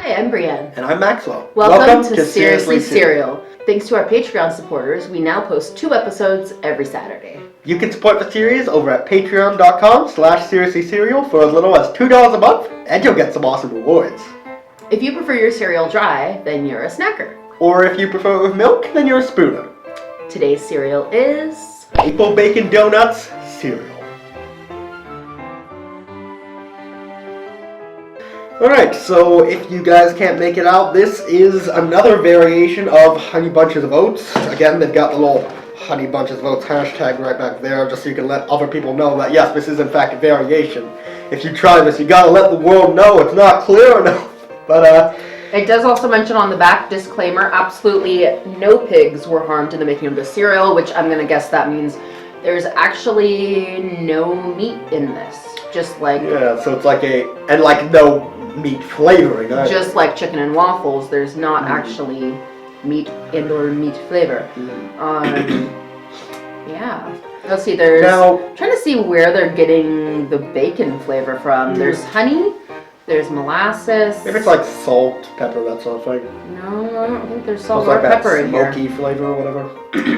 Hi, I'm Brienne. And I'm Maxwell. Welcome to Seriously Cereal. Thanks to our Patreon supporters, we now post 2 episodes every Saturday. You can support the series over at patreon.com/seriouslycereal for as little as $2 a month, and you'll get some awesome rewards. If you prefer your cereal dry, then you're a snacker. Or if you prefer it with milk, then you're a spooner. Today's cereal is... Maple Bacon Donuts cereal. Alright, so if you guys can't make it out, this is another variation of Honey Bunches of Oats. Again, they've got the little Honey Bunches of Oats hashtag right back there, just so you can let other people know that yes, this is in fact a variation. If you try this, you gotta let the world know it's not clear enough. But it does also mention on the back, disclaimer, absolutely no pigs were harmed in the making of the cereal, which I'm gonna guess that means there's actually no meat in this. Just like... yeah, so it's like no meat flavoring. Right? Just like chicken and waffles, there's not actually meat and/or meat flavor. Yeah. Let's see, there's... Now, trying to see where they're getting the bacon flavor from. There's honey, there's molasses. Maybe it's like salt, pepper, that sort of thing. No, I don't think there's salt It's like or pepper in here. smoky flavor or whatever.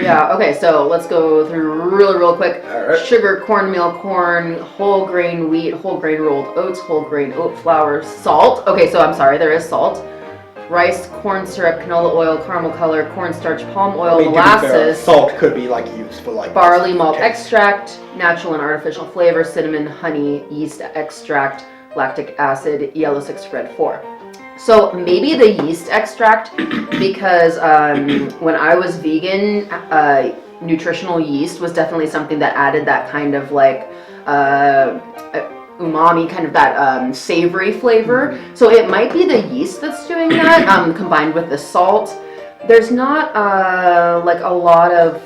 Yeah, okay, so let's go through real quick. Alright. Sugar, cornmeal, corn, whole grain wheat, whole grain rolled oats, whole grain oat flour, salt. Okay, so I'm sorry, there is salt. Rice, corn syrup, canola oil, caramel color, cornstarch, palm oil, molasses. To be fair, salt could be like used for like barley malt extract, natural and artificial flavor, cinnamon, honey, yeast extract, lactic acid, yellow 6 red 4. So maybe the yeast extract, because when I was vegan, nutritional yeast was definitely something that added that kind of like umami, kind of that savory flavor. So it might be the yeast that's doing that, combined with the salt. There's not like a lot of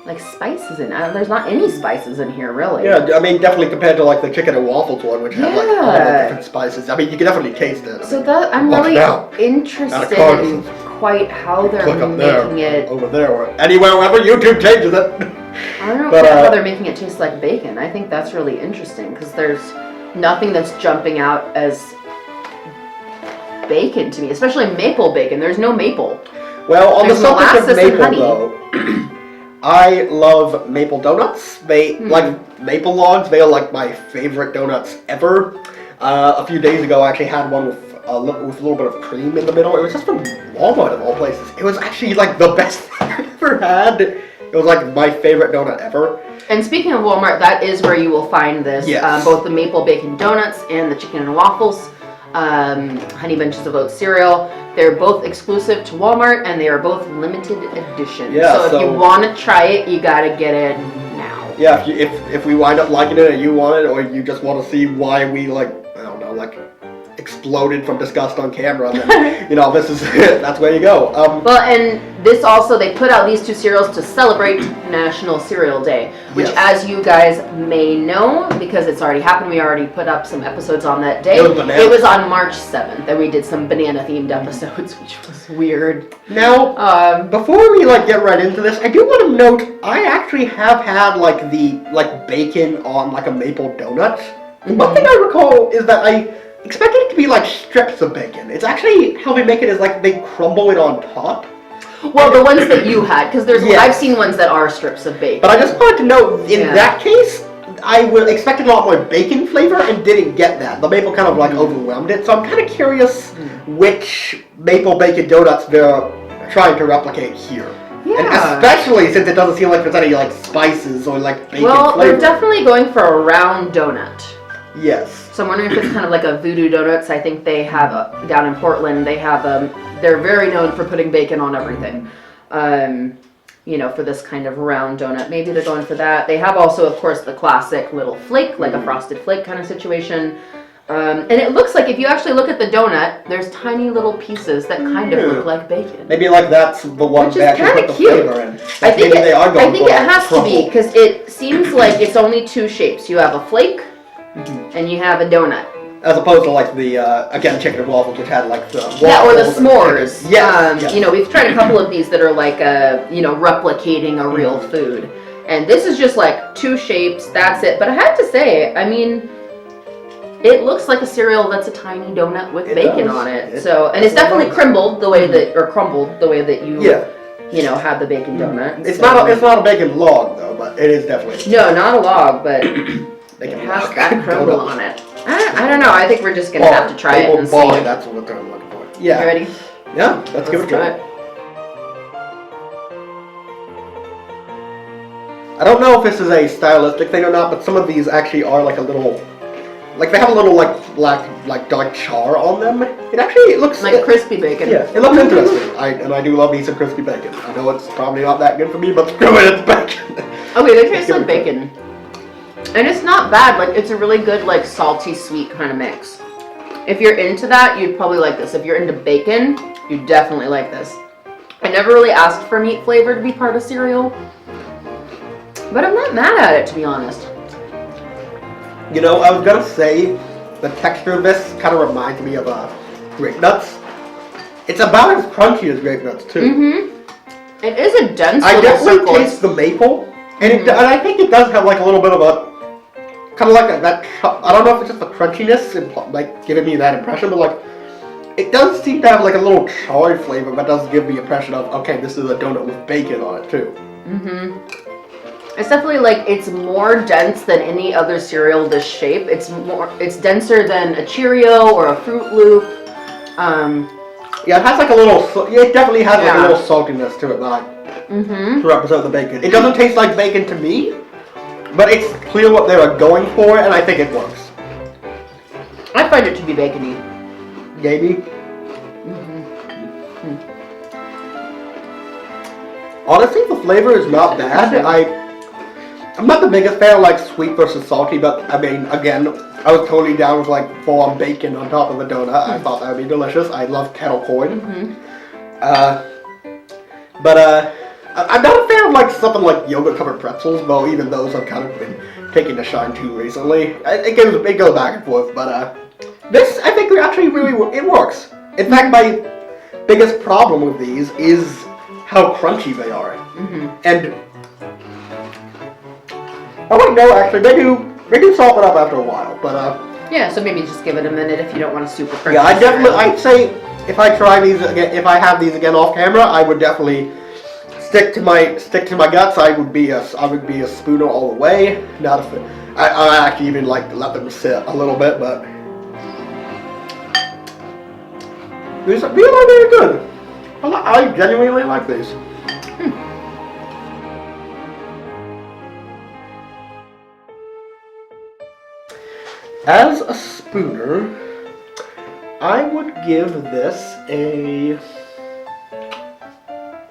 like spices in it. There's not any spices in here, really. Yeah, I mean, definitely compared to like the chicken and waffles one, which had like all the different spices. I mean, you can definitely taste it. So that I'm really interested in quite how they're making it over there, or anywhere, wherever YouTube changes it. I don't know how they're making it taste like bacon. I think that's really interesting because there's nothing that's jumping out as bacon to me, especially maple bacon. There's no maple. Well, on the subject of maple, honey, though, I love maple donuts. They like maple logs. They are like my favorite donuts ever. A few days ago, I actually had one with a little bit of cream in the middle. It was just from Walmart of all places. It was actually like the best thing I've ever had. It was like my favorite donut ever. And speaking of Walmart, that is where you will find this. Yes. Both the maple bacon donuts and the chicken and waffles, Honey Bunches of Oats cereal. They're both exclusive to Walmart, and they are both limited edition. Yeah, so if you want to try it, you gotta get it now. Yeah, if we wind up liking it and you want it, or you just want to see why we exploded from disgust on camera, then, you know, this is that's where you go. Well, and this also, they put out these 2 cereals to celebrate National Cereal Day, which, as you guys may know, because it's already happened, we already put up some episodes on that day. It was on March 7th, and we did some banana-themed episodes, which was weird. Now, before we get right into this, I do want to note I actually have had the bacon on a maple donut. One thing I recall is that I expected it to be strips of bacon. It's actually how they make it is they crumble it on top. Well, the ones that you had, because I've seen ones that are strips of bacon. But I just wanted to note, in that case, I expected a lot more bacon flavor and didn't get that. The maple kind of overwhelmed it. So I'm kind of curious which maple bacon donuts they're trying to replicate here. Yeah. And especially since it doesn't seem like there's any spices or bacon flavor. Well, they're definitely going for a round donut. Yes. So I'm wondering if it's kind of like a Voodoo Donuts. I think they have down in Portland. They have they're very known for putting bacon on everything. You know, for this kind of round donut. Maybe they're going for that. They have also, of course, the classic little flake, like a frosted flake kind of situation. And it looks like if you actually look at the donut, there's tiny little pieces that kind of look like bacon. Maybe that's the one they actually put the flavor in. I think it has to be, because it seems like it's only 2 shapes. You have a flake. And you have a donut. As opposed to the again, chicken and waffles, which had the waffles. Yeah, or the s'mores. Yes. You know, we've tried a couple of these that are replicating a real food. And this is just 2 shapes, that's it. But I have to say, I mean, It looks like a cereal that's a tiny donut with It bacon does. on it. It And it's definitely does. crumbled the way that, or crumbled the way that you, Yeah. you know, had the bacon donut. It's So- not a bacon log though, but it is definitely No, not a log, but it bacon has log. that crumble Donut. on it. I don't know. I think we're just gonna have to try it Maple and see. bar, that's what I'm looking for. Yeah. You ready? Yeah, let's give it a do try. it. I don't know if this is a stylistic thing or not, but some of these actually are like a little, like they have a little like black, like dark char on them. It looks Like crispy bacon. Yeah, it looks interesting. I do love me some crispy bacon. I know it's probably not that good for me, but screw it, it's bacon. Okay, they taste like bacon. And it's not bad. Like, it's a really good, like, salty, sweet kind of mix. If you're into that, you'd probably like this. If you're into bacon, you'd definitely like this. I never really asked for meat flavor to be part of cereal, but I'm not mad at it, to be honest. You know, I was gonna say the texture of this kind of reminds me of grape nuts. It's about as crunchy as grape nuts too. Mm-hmm. It is a dense I little definitely circle. taste the maple, and and I think it does have like a little bit of a kind of like that. I don't know if it's just the crunchiness, and like giving me that impression, but like it does seem to have like a little charred flavor, but does give the impression of okay, this is a donut with bacon on it too. Mm-hmm. It's definitely like it's more dense than any other cereal this shape. It's denser than a Cheerio or a Fruit Loop. Yeah, it has like a little. It definitely has like a Yeah. little saltiness to it, like Mm-hmm. to represent the bacon. It doesn't taste like bacon to me, but it's clear what they were going for, and I think it works. I find it to be bacony. Maybe. Honestly, the flavor is not bad. I'm not the biggest fan of like sweet versus salty, but I mean, again, I was totally down with like full-on bacon on top of the donut. I thought that would be delicious. I love kettle corn. I'm not a fan of like something like yogurt-covered pretzels, though even those have kind of been taking the shine too recently. It goes back and forth, but this I think actually really it works. In fact, my biggest problem with these is how crunchy they are, and oh wait, no, actually they do soften up after a while, but Yeah, so maybe just give it a minute if you don't want a super crunchy yeah, cereal. I'd say if I try these again, if I have these again off camera, I would definitely stick to my guts. I would be a spooner all the way. Not a I actually even like to let them sit a little bit, but these are very good. I genuinely like these. As a spooner, I would give this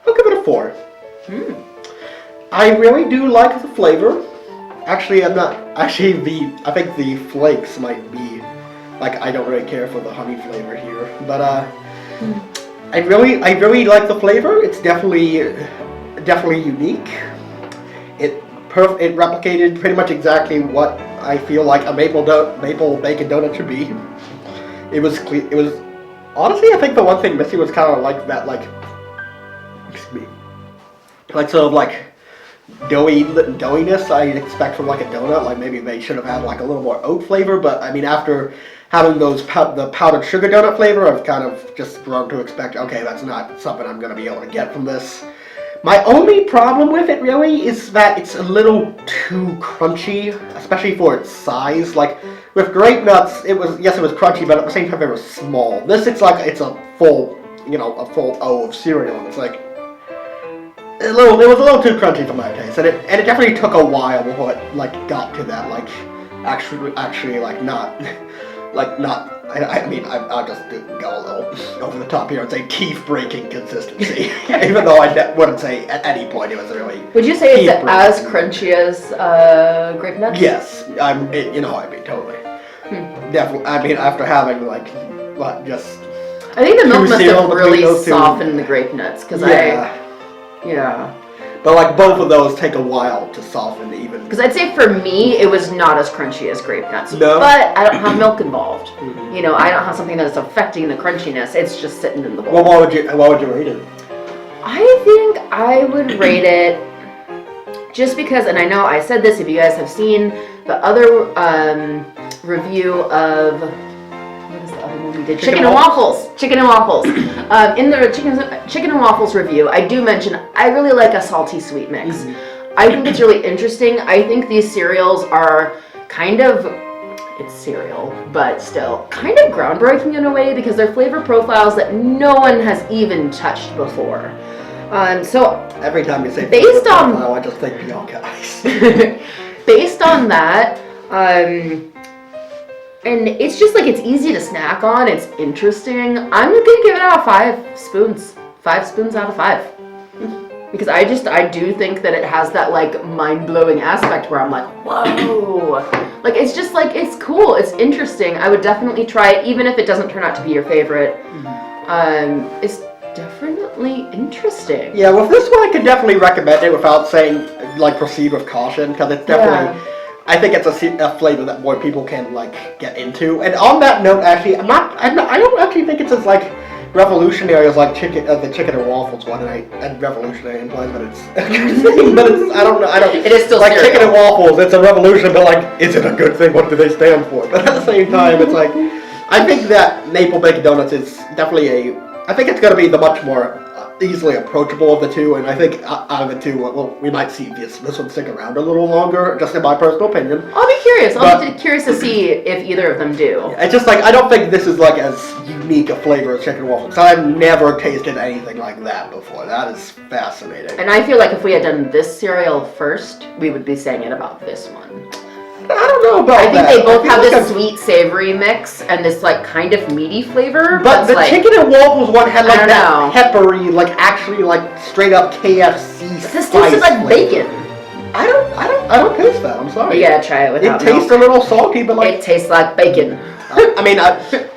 I'll give it a 4. I really do like the flavor. Actually, I think the flakes might be, like, I don't really care for the honey flavor here, but I really like the flavor. It's definitely unique. It replicated pretty much exactly what I feel like a maple bacon donut should be. It was honestly, I think the one thing missing was kind of like that, like, excuse me, like sort of like doughiness I expect from like a donut. Like maybe they should have had like a little more oat flavor, but I mean after having the powdered sugar donut flavor, I've kind of just grown to expect, okay, that's not something I'm going to be able to get from this. My only problem with it really is that it's a little too crunchy, especially for its size. Like with grape nuts, it was crunchy, but at the same time it was small. This it's a full O of cereal, and it's like it was a little too crunchy for my taste, and it definitely took a while before it like got to that like actually like not. I mean, I'll just go a little over the top here and say teeth-breaking consistency. Even though I wouldn't say at any point it was really. Would you say it's teeth-breaking. as crunchy as grape nuts? Yes, I mean, totally. Definitely. I mean, after having like, what, just. I think the milk must cereal have between really those two. softened the grape nuts, because yeah. But like both of those take a while to soften even. Because I'd say for me, it was not as crunchy as grape nuts. No. But I don't have milk involved. You know, I don't have something that's affecting the crunchiness. It's just sitting in the bowl. Well, what would you rate it? I think I would rate it just because, and I know I said this, if you guys have seen the other review of, what is the other one we did? Chicken and waffles. Chicken and waffles. In the chicken and waffles review, I do mention I really like a salty sweet mix. Mm-hmm. I think it's really interesting. I think these cereals are kind of, it's cereal, but still kind of groundbreaking in a way because they're flavor profiles that no one has even touched before. So every time you say based on, profile, I just think Bianca Ice. Based on that, and it's just like it's easy to snack on. It's interesting. I'm gonna give it out 5 spoons. 5 spoons out of 5. Because I do think that it has that like mind-blowing aspect where I'm like, whoa. Like it's just like, it's cool. It's interesting. I would definitely try it, even if it doesn't turn out to be your favorite. It's definitely interesting. Yeah, with this one I could definitely recommend it without saying like proceed with caution because it's definitely, I think it's a flavor that more people can like get into. And on that note, actually, I don't actually think it's as like revolutionary as like the chicken and waffles one, and revolutionary implies that it's a good thing, but it's, I don't know. It is still like cereal. Chicken and waffles. It's a revolution, but like, is it a good thing? What do they stand for? But at the same time, it's like, I think that Maple Bacon Donuts is definitely I think it's going to be the much more easily approachable of the two, and I think out of the two, well, we might see this one stick around a little longer, just in my personal opinion. I'll be curious. I'll be curious to see if either of them do. It's just like, I don't think this is like as unique a flavor as chicken waffles. I've never tasted anything like that before. That is fascinating. And I feel like if we had done this cereal first, we would be saying it about this one. I don't know about that. I think they both have like this sweet, savory mix and this like kind of meaty flavor. But the like, chicken and waffles one had like that know. peppery, like actually like straight up KFC. This tastes like bacon. I don't taste that. I'm sorry. You gotta try it without milk. It tastes a little salty, but like it tastes like bacon. I mean,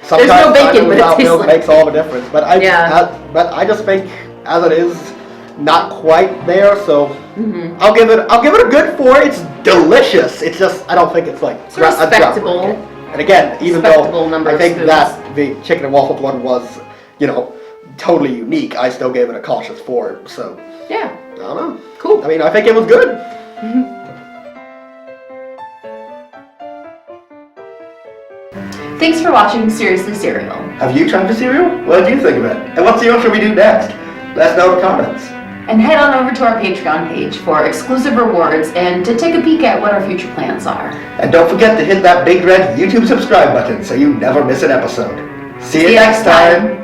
sometimes no bacon, but it tastes milk like makes all the difference. But I just think as it is, not quite there. So I'll give it a good 4. It's delicious. It's just I don't think it's like it's respectable. And again, even though I think that the chicken and waffle one was, totally unique, I still gave it a cautious 4. So yeah, I don't know. Cool. I mean, I think it was good. Thanks for watching Seriously Cereal. Have you tried the cereal? What did you think of it? And what cereal should we do next? Let us know in the comments. And head on over to our Patreon page for exclusive rewards and to take a peek at what our future plans are. And don't forget to hit that big red YouTube subscribe button so you never miss an episode. See you next time.